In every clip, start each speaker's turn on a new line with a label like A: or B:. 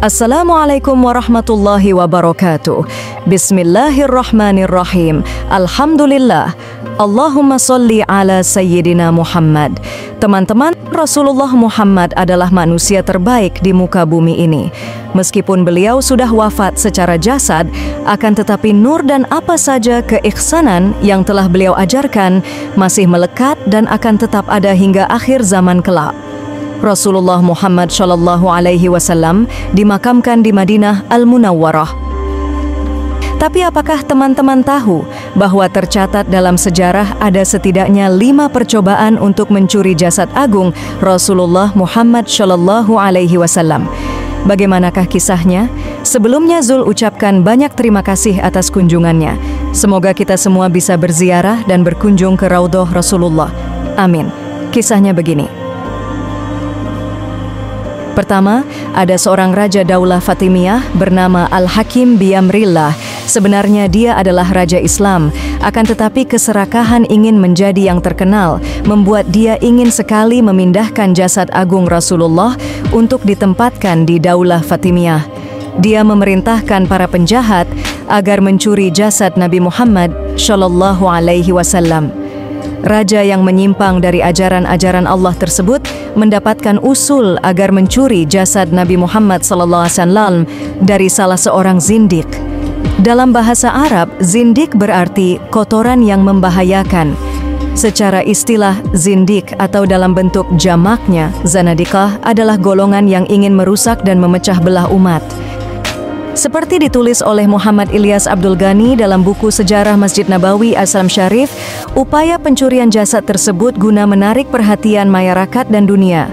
A: Assalamualaikum warahmatullahi wabarakatuh. Bismillahirrahmanirrahim. Alhamdulillah. Allahumma salli ala Sayyidina Muhammad. Teman-teman, Rasulullah Muhammad adalah manusia terbaik di muka bumi ini. Meskipun beliau sudah wafat secara jasad, akan tetapi nur dan apa saja keihsanan yang telah beliau ajarkan masih melekat dan akan tetap ada hingga akhir zaman kelak. Rasulullah Muhammad SAW dimakamkan di Madinah Al-Munawwarah. Tapi apakah teman-teman tahu bahwa tercatat dalam sejarah ada setidaknya 5 percobaan untuk mencuri jasad agung Rasulullah Muhammad SAW? Bagaimanakah kisahnya? Sebelumnya Zul ucapkan banyak terima kasih atas kunjungannya. Semoga kita semua bisa berziarah dan berkunjung ke Raudhah Rasulullah. Amin. Kisahnya begini. Pertama, ada seorang raja Daulah Fatimiyah bernama Al-Hakim Biamrillah. Sebenarnya dia adalah raja Islam, akan tetapi keserakahan ingin menjadi yang terkenal, membuat dia ingin sekali memindahkan jasad agung Rasulullah untuk ditempatkan di Daulah Fatimiyah. Dia memerintahkan para penjahat agar mencuri jasad Nabi Muhammad SAW. Raja yang menyimpang dari ajaran-ajaran Allah tersebut mendapatkan usul agar mencuri jasad Nabi Muhammad SAW dari salah seorang zindik. Dalam bahasa Arab, zindik berarti kotoran yang membahayakan. Secara istilah, zindik atau dalam bentuk jamaknya, zanadikah adalah golongan yang ingin merusak dan memecah belah umat. Seperti ditulis oleh Muhammad Ilyas Abdul Ghani dalam buku Sejarah Masjid Nabawi Aslam Syarif, upaya pencurian jasad tersebut guna menarik perhatian masyarakat dan dunia.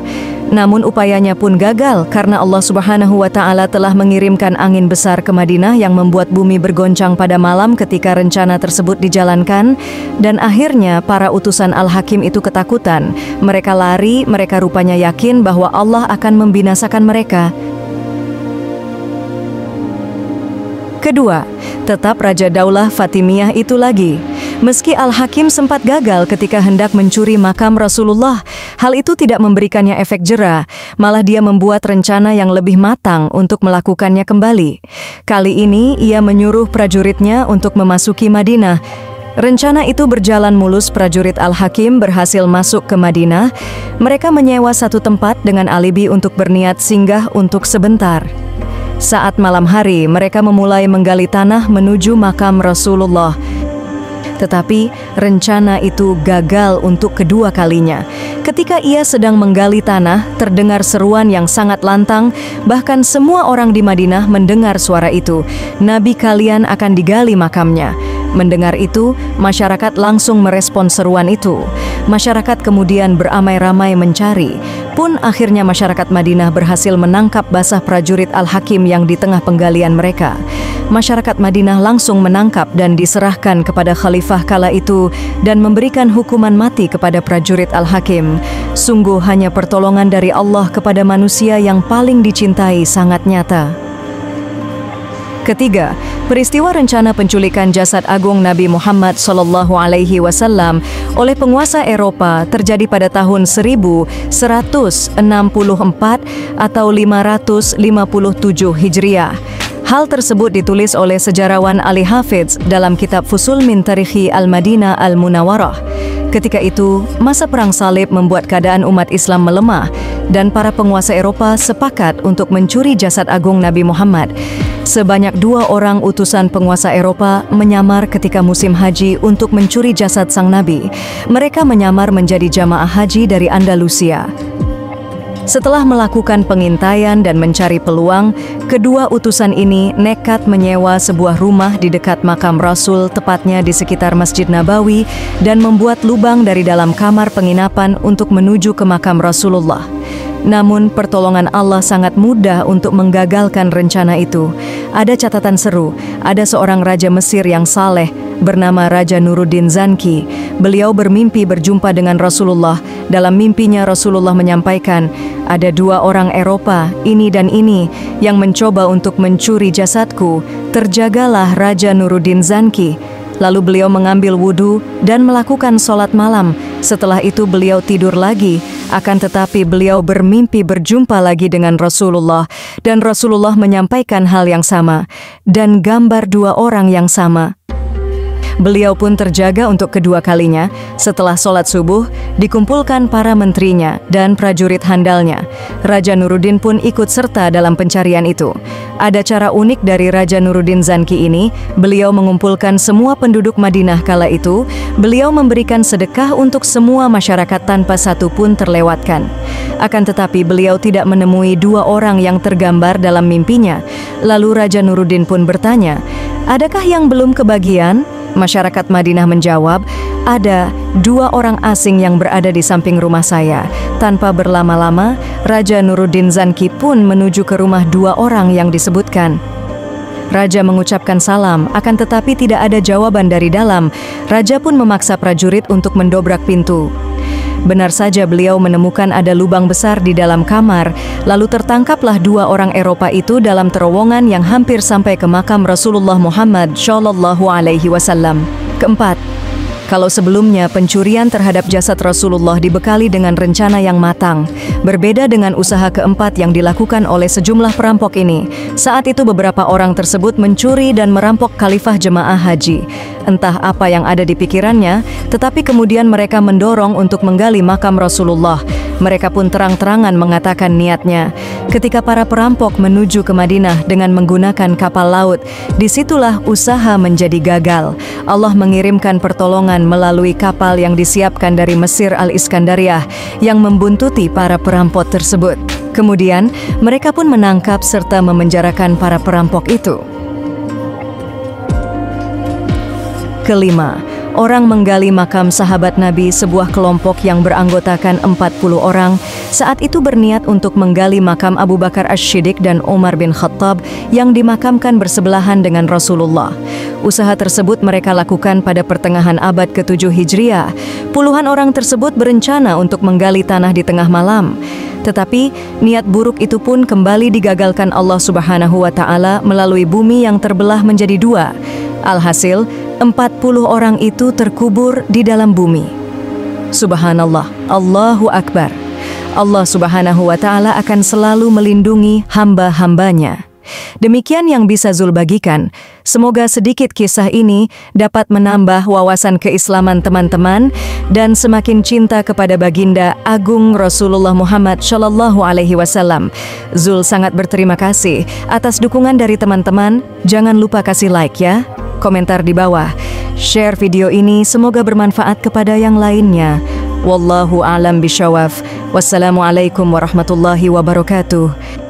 A: Namun upayanya pun gagal karena Allah Subhanahu wa Ta'ala telah mengirimkan angin besar ke Madinah yang membuat bumi bergoncang pada malam ketika rencana tersebut dijalankan, dan akhirnya para utusan Al-Hakim itu ketakutan. Mereka lari, mereka rupanya yakin bahwa Allah akan membinasakan mereka. Kedua, tetap Raja Daulah Fatimiyah itu lagi. Meski Al-Hakim sempat gagal ketika hendak mencuri makam Rasulullah, hal itu tidak memberikannya efek jera, malah dia membuat rencana yang lebih matang untuk melakukannya kembali. Kali ini ia menyuruh prajuritnya untuk memasuki Madinah. Rencana itu berjalan mulus. Prajurit Al-Hakim berhasil masuk ke Madinah. Mereka menyewa satu tempat dengan alibi untuk berniat singgah untuk sebentar. Saat malam hari, mereka memulai menggali tanah menuju makam Rasulullah. Tetapi rencana itu gagal untuk kedua kalinya. Ketika ia sedang menggali tanah, terdengar seruan yang sangat lantang, bahkan semua orang di Madinah mendengar suara itu. Nabi kalian akan digali makamnya. Mendengar itu, masyarakat langsung merespon seruan itu. Masyarakat kemudian beramai-ramai mencari. Pun akhirnya masyarakat Madinah berhasil menangkap basah prajurit Al-Hakim yang di tengah penggalian mereka. Masyarakat Madinah langsung menangkap dan diserahkan kepada khalifah kala itu dan memberikan hukuman mati kepada prajurit Al-Hakim. Sungguh hanya pertolongan dari Allah kepada manusia yang paling dicintai sangat nyata. Ketiga, peristiwa rencana penculikan jasad agung Nabi Muhammad SAW oleh penguasa Eropa terjadi pada tahun 1164 atau 557 Hijriah. Hal tersebut ditulis oleh sejarawan Ali Hafidz dalam kitab Fusul min Tarikhi Al-Madinah Al-Munawwarah. Ketika itu, masa perang salib membuat keadaan umat Islam melemah dan para penguasa Eropa sepakat untuk mencuri jasad agung Nabi Muhammad. Sebanyak 2 orang utusan penguasa Eropa menyamar ketika musim haji untuk mencuri jasad sang Nabi. Mereka menyamar menjadi jamaah haji dari Andalusia. Setelah melakukan pengintaian dan mencari peluang, kedua utusan ini nekat menyewa sebuah rumah di dekat makam Rasul, tepatnya di sekitar Masjid Nabawi, dan membuat lubang dari dalam kamar penginapan untuk menuju ke makam Rasulullah. Namun pertolongan Allah sangat mudah untuk menggagalkan rencana itu. Ada catatan seru, ada seorang raja Mesir yang saleh bernama Raja Nuruddin Zanki. Beliau bermimpi berjumpa dengan Rasulullah. Dalam mimpinya Rasulullah menyampaikan, ada 2 orang Eropa, ini dan ini, yang mencoba untuk mencuri jasadku. Terjagalah Raja Nuruddin Zanki. Lalu beliau mengambil wudhu dan melakukan sholat malam. Setelah itu beliau tidur lagi. Akan tetapi beliau bermimpi berjumpa lagi dengan Rasulullah, dan Rasulullah menyampaikan hal yang sama, dan gambar dua orang yang sama. Beliau pun terjaga untuk kedua kalinya. Setelah sholat subuh, dikumpulkan para menterinya dan prajurit handalnya. Raja Nuruddin pun ikut serta dalam pencarian itu. Ada cara unik dari Raja Nuruddin Zanki ini. Beliau mengumpulkan semua penduduk Madinah kala itu. Beliau memberikan sedekah untuk semua masyarakat tanpa satu pun terlewatkan. Akan tetapi beliau tidak menemui dua orang yang tergambar dalam mimpinya. Lalu Raja Nuruddin pun bertanya, "Adakah yang belum kebagian?" Masyarakat Madinah menjawab, "Ada dua orang asing yang berada di samping rumah saya." Tanpa berlama-lama, Raja Nuruddin Zanki pun menuju ke rumah dua orang yang disebutkan. Raja mengucapkan salam, akan tetapi tidak ada jawaban dari dalam. Raja pun memaksa prajurit untuk mendobrak pintu. Benar saja beliau menemukan ada lubang besar di dalam kamar, lalu tertangkaplah dua orang Eropa itu dalam terowongan yang hampir sampai ke makam Rasulullah Muhammad SAW. Keempat, kalau sebelumnya pencurian terhadap jasad Rasulullah dibekali dengan rencana yang matang, berbeda dengan usaha keempat yang dilakukan oleh sejumlah perampok ini. Saat itu beberapa orang tersebut mencuri dan merampok khalifah jemaah haji. Entah apa yang ada di pikirannya, tetapi kemudian mereka mendorong untuk menggali makam Rasulullah. Mereka pun terang-terangan mengatakan niatnya. Ketika para perampok menuju ke Madinah dengan menggunakan kapal laut, disitulah usaha menjadi gagal. Allah mengirimkan pertolongan melalui kapal yang disiapkan dari Mesir Al-Iskandariah yang membuntuti para perampok tersebut. Kemudian, mereka pun menangkap serta memenjarakan para perampok itu. Kelima, orang menggali makam sahabat Nabi. Sebuah kelompok yang beranggotakan 40 orang saat itu berniat untuk menggali makam Abu Bakar Asy-Syiddiq dan Umar bin Khattab yang dimakamkan bersebelahan dengan Rasulullah. Usaha tersebut mereka lakukan pada pertengahan abad ke-7 Hijriah. Puluhan orang tersebut berencana untuk menggali tanah di tengah malam. Tetapi niat buruk itu pun kembali digagalkan Allah Subhanahu wa Ta'ala melalui bumi yang terbelah menjadi dua. Alhasil, 40 orang itu terkubur di dalam bumi. Subhanallah, Allahu Akbar. Allah Subhanahu wa Ta'ala akan selalu melindungi hamba-hambanya. Demikian yang bisa Zul bagikan. Semoga sedikit kisah ini dapat menambah wawasan keislaman teman-teman dan semakin cinta kepada baginda agung Rasulullah Muhammad SAW. Zul sangat berterima kasih atas dukungan dari teman-teman. Jangan lupa kasih like ya, komentar di bawah, share video ini, semoga bermanfaat kepada yang lainnya. Wallahu a'lam bishawab. Wassalamualaikum warahmatullahi wabarakatuh.